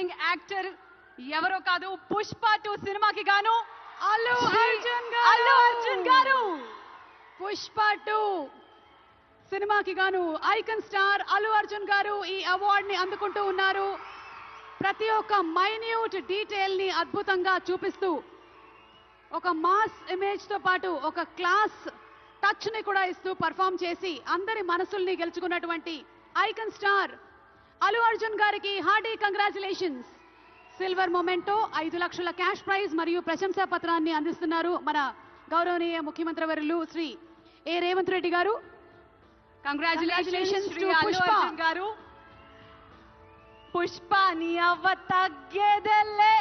Outstanding actor ఎవరో కాదు పుష్ప 2 సినిమాకి గాను అల్లు అర్జున్ గారు పుష్ప 2 సినిమాకి గాను ఐకన్ స్టార్ అల్లు అర్జున్ గారు ఈ అవార్డ్ ని అందుకుంటూ ఉన్నారు. ప్రతి ఒక్క మైన్యూట్ డీటెయిల్ ని అద్భుతంగా చూపిస్తూ ఒక మాస్ ఇమేజ్ తో పాటు ఒక క్లాస్ టచ్ ని కూడా ఇస్తూ పర్ఫామ్ చేసి అందరి మనసుల్ని గెలుచుకున్నటువంటి ఐకన్ స్టార్ అల్లు అర్జున్ గారికి హార్డీ కంగ్రాచులేషన్స్. సిల్వర్ మొమెంటో 5 లక్షల క్యాష్ ప్రైజ్ మరియు ప్రశంసా పత్రాన్ని అందిస్తున్నారు మన గౌరవనీయ ముఖ్యమంత్రి వర్యులు శ్రీ ఏ రేవంత్ రెడ్డి గారు. కంగ్రాచులేషన్స్ టు అల్లు అర్జున్ గారు. పుష్ప నీ అవ్వ తగ్గేదెల్లే.